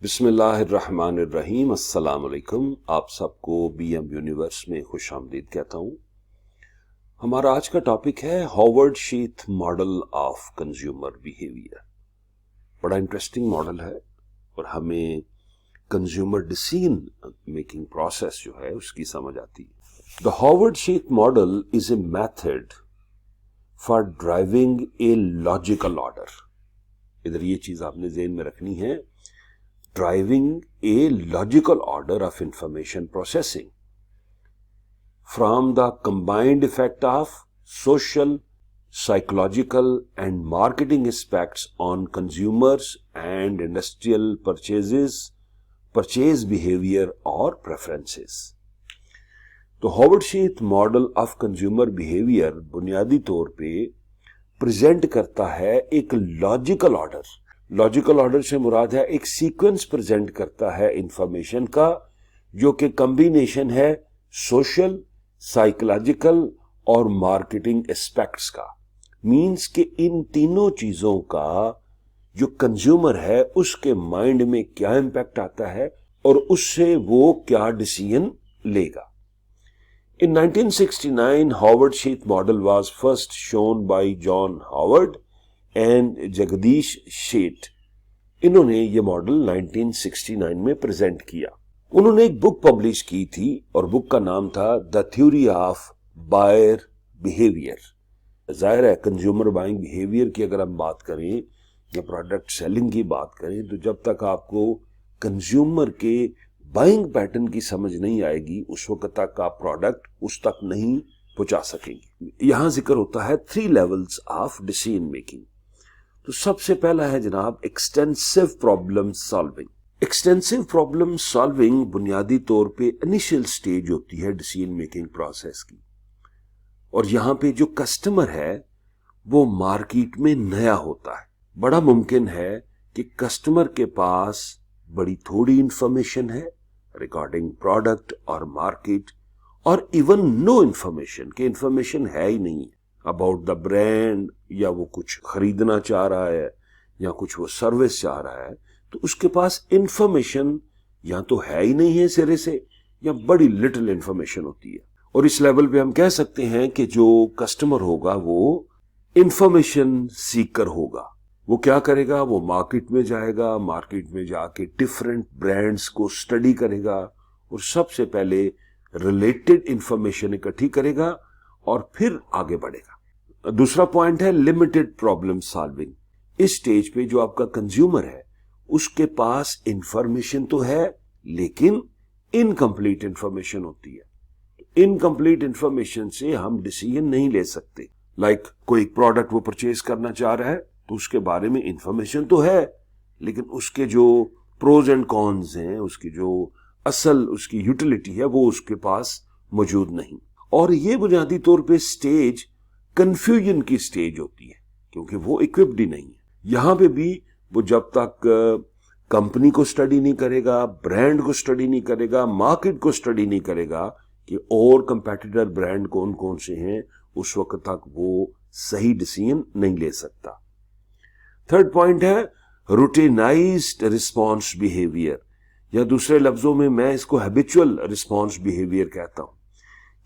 बिस्मिल्लाहिर्रहमानिर्रहीम। अस्सलाम वालेकुम। आप सबको बीएम यूनिवर्स में खुश आमदीद कहता हूँ। हमारा आज का टॉपिक है Howard sheath model of consumer behaviour. बड़ा इंटरेस्टिंग मॉडल है और हमें कंज्यूमर डिसीजन मेकिंग प्रोसेस जो है उसकी समझ आती है। The Howard sheath model is a method for driving a logical order. इधर ये चीज आपने ज़हन में रखनी है, driving a logical order of information processing from the combined effect of social, psychological and marketing aspects on consumers and industrial purchase behavior or preferences. तो Howard sheath model of consumer behaviour बुनियादी तौर पे present करता है एक logical order. Logical order से मुराद है एक सीक्वेंस प्रेजेंट करता है इंफॉर्मेशन का, जो कि कॉम्बिनेशन है सोशल, साइकोलॉजिकल और मार्केटिंग एस्पेक्ट्स का। मींस कि इन तीनों चीजों का जो कंज्यूमर है उसके माइंड में क्या इंपैक्ट आता है और उससे वो क्या डिसीजन लेगा। In 1969, Howard Sheath model was first shown by John Howard and Jagdish Sheth. इन्होंने ये मॉडल 1969 में प्रेजेंट किया। उन्होंने एक बुक पब्लिश की थी और बुक का नाम था the theory of buyer behaviour. जाहिर है कंज्यूमर बाइंग बिहेवियर की अगर हम बात करें या प्रोडक्ट सेलिंग की बात करें तो जब तक आपको कंज्यूमर के बाइंग पैटर्न की समझ नहीं आएगी उस वक्त तक आप प्रोडक्ट उस तक नहीं पहुंचा सकेंगे। यहां जिक्र होता है 3 लेवल्स ऑफ डिसीजन मेकिंग। तो सबसे पहला है जनाब extensive problem solving. Extensive problem solving बुनियादी तौर पे इनिशियल स्टेज होती है डिसीजन मेकिंग प्रोसेस की, और यहां पे जो कस्टमर है वो मार्केट में नया होता है। बड़ा मुमकिन है कि कस्टमर के पास बड़ी थोड़ी इंफॉर्मेशन है रिगार्डिंग प्रोडक्ट और मार्केट, और इवन नो इंफॉर्मेशन कि इंफॉर्मेशन है ही नहीं अबाउट द ब्रांड, या वो कुछ खरीदना चाह रहा है या कुछ वो सर्विस चाह रहा है, तो उसके पास इंफॉर्मेशन या तो है ही नहीं है सिरे से या बड़ी लिटिल इंफॉर्मेशन होती है। और इस लेवल पे हम कह सकते हैं कि जो कस्टमर होगा वो इंफॉर्मेशन सीकर होगा। वो क्या करेगा, वो मार्केट में जाएगा, मार्केट में जाके डिफरेंट ब्रांड्स को स्टडी करेगा और सबसे पहले रिलेटेड इंफॉर्मेशन इकट्ठी करेगा और फिर आगे बढ़ेगा। दूसरा पॉइंट है लिमिटेड प्रॉब्लम सॉल्विंग। इस स्टेज पे जो आपका कंज्यूमर है उसके पास इंफॉर्मेशन तो है लेकिन इनकम्प्लीट इंफॉर्मेशन होती है। इनकम्प्लीट इंफॉर्मेशन से हम डिसीजन नहीं ले सकते। लाइक कोई प्रोडक्ट वो परचेज करना चाह रहा है तो उसके बारे में इंफॉर्मेशन तो है लेकिन उसके जो प्रोज एंड कॉन्स हैं, उसकी जो असल उसकी यूटिलिटी है वो उसके पास मौजूद नहीं। और ये बुनियादी तौर पे स्टेज कंफ्यूजन की स्टेज होती है क्योंकि वो इक्विप्ड ही नहीं है। यहां पे भी वो जब तक कंपनी को स्टडी नहीं करेगा, ब्रांड को स्टडी नहीं करेगा, मार्केट को स्टडी नहीं करेगा कि और कंपेटिटर ब्रांड कौन कौन से हैं, उस वक्त तक वो सही डिसीजन नहीं ले सकता। थर्ड पॉइंट है रूटीनाइज्ड रिस्पॉन्स बिहेवियर, या दूसरे लफ्जों में मैं इसको हैबिचुअल रिस्पॉन्स बिहेवियर कहता हूं।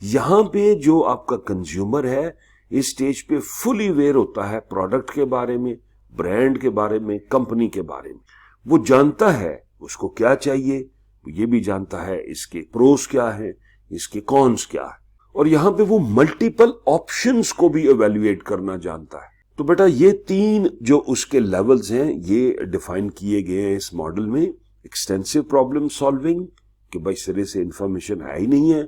यहां पे जो आपका कंज्यूमर है इस स्टेज पे फुली अवेयर होता है प्रोडक्ट के बारे में, ब्रांड के बारे में, कंपनी के बारे में। वो जानता है उसको क्या चाहिए, ये भी जानता है इसके प्रोस क्या है, इसके कॉन्स क्या है, और यहां पे वो मल्टीपल ऑप्शंस को भी इवेल्युएट करना जानता है। तो बेटा ये 3 जो उसके लेवल्स हैं ये डिफाइन किए गए हैं इस मॉडल में। एक्सटेंसिव प्रॉब्लम सॉल्विंग कि भाई सिरे से इंफॉर्मेशन है ही नहीं है,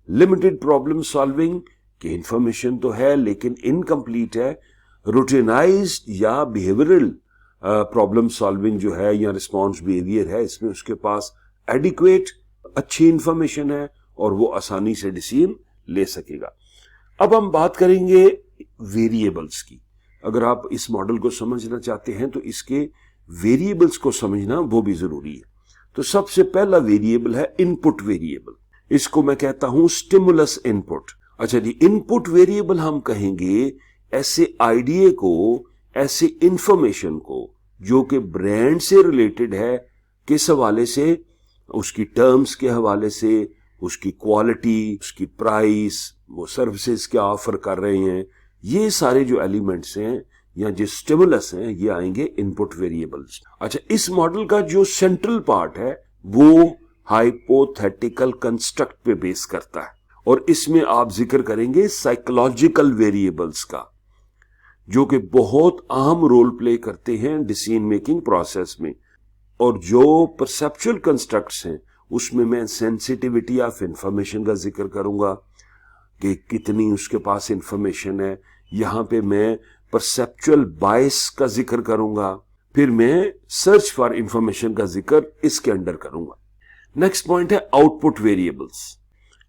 लिमिटेड प्रॉब्लम सॉल्विंग कि इंफॉर्मेशन तो है लेकिन इनकम्प्लीट है, रूटीनाइज्ड या बिहेवियरल प्रॉब्लम सॉल्विंग जो है या रिस्पॉन्स बिहेवियर है, इसमें उसके पास एडिक्वेट अच्छी इंफॉर्मेशन है और वो आसानी से डिसीजन ले सकेगा। अब हम बात करेंगे वेरिएबल्स की। अगर आप इस मॉडल को समझना चाहते हैं तो इसके वेरिएबल्स को समझना वो भी जरूरी है। तो सबसे पहला वेरिएबल है इनपुट वेरिएबल। इसको मैं कहता हूं स्टिमुलस इनपुट। अच्छा जी, इनपुट वेरिएबल हम कहेंगे ऐसे आइडिया को, ऐसे इंफॉर्मेशन को जो कि ब्रांड से रिलेटेड है, किस हवाले से, उसकी टर्म्स के हवाले से, उसकी क्वालिटी, उसकी प्राइस, वो सर्विसेज क्या ऑफर कर रहे हैं, ये सारे जो एलिमेंट्स हैं या जो स्टिमुलस हैं ये आएंगे इनपुट वेरिएबल्स। अच्छा, इस मॉडल का जो सेंट्रल पार्ट है वो हाइपोथेटिकल कंस्ट्रक्ट पे बेस करता है और इसमें आप जिक्र करेंगे साइकोलॉजिकल वेरिएबल्स का, जो कि बहुत अहम रोल प्ले करते हैं डिसीजन मेकिंग प्रोसेस में। और जो परसेप्चुअल कंस्ट्रक्ट्स हैं उसमें मैं सेंसिटिविटी ऑफ इंफॉर्मेशन का जिक्र करूंगा कि कितनी उसके पास इंफॉर्मेशन है, यहां पे मैं परसेप्चुअल बायस का जिक्र करूंगा, फिर मैं सर्च फॉर इंफॉर्मेशन का जिक्र इसके अंडर करूंगा। नेक्स्ट पॉइंट है output variables.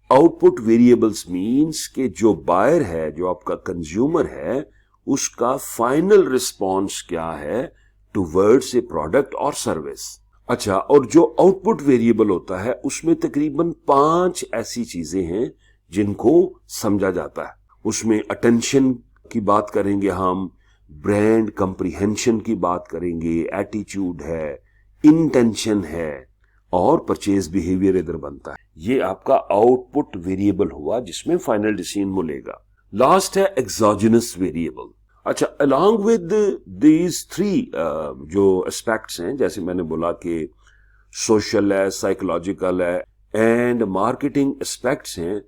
Output variables means कि जो बायर है, जो आपका कंज्यूमर है, उसका फाइनल रिस्पॉन्स क्या है टुवर्ड्स ए प्रोडक्ट और सर्विस। अच्छा, और जो आउटपुट वेरिएबल होता है उसमें तकरीबन 5 ऐसी चीजें हैं जिनको समझा जाता है। उसमें अटेंशन की बात करेंगे हम, ब्रांड कंप्रीहेंशन की बात करेंगे, एटीट्यूड है, इंटेंशन है और परचेज बिहेवियर इधर बनता है। ये आपका आउटपुट वेरिएबल हुआ जिसमें फाइनल डिसीजन मिलेगा। लास्ट है एक्सोजेनस वेरिएबल। अच्छा, अलॉन्ग विद दीज 3 जो एस्पेक्ट्स हैं, जैसे मैंने बोला कि सोशल है, साइकोलॉजिकल है एंड मार्केटिंग एस्पेक्ट्स हैं,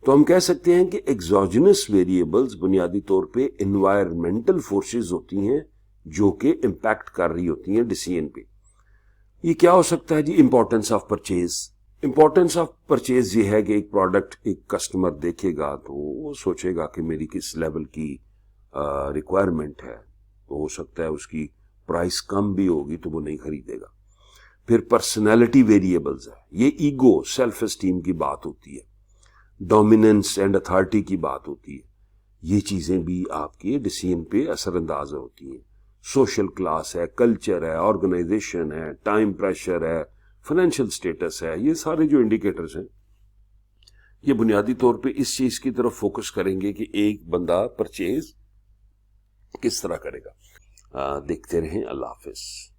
तो हम कह सकते हैं कि एक्सोजेनस वेरिएबल्स बुनियादी तौर पे एनवायरमेंटल फोर्सेस होती हैं जो कि इम्पैक्ट कर रही होती हैं डिसीजन पे। ये क्या हो सकता है जी? Importance of purchase. Importance of purchase ये है कि एक प्रोडक्ट एक कस्टमर देखेगा तो वो सोचेगा कि मेरी किस लेवल की रिक्वायरमेंट है, तो हो सकता है उसकी प्राइस कम भी होगी तो वो नहीं खरीदेगा। फिर पर्सनैलिटी वेरिएबल्स है, ये ईगो, सेल्फ एस्टीम की बात होती है, डोमिनेंस एंड अथॉरिटी की बात होती है, ये चीजें भी आपके डिसीजन पे असरअंदाज होती हैं। सोशल क्लास है, कल्चर है, ऑर्गेनाइजेशन है, टाइम प्रेशर है, फाइनेंशियल स्टेटस है, ये सारे जो इंडिकेटर्स हैं ये बुनियादी तौर पे इस चीज की तरफ फोकस करेंगे कि एक बंदा परचेज किस तरह करेगा। देखते रहें। अल्लाह हाफिज।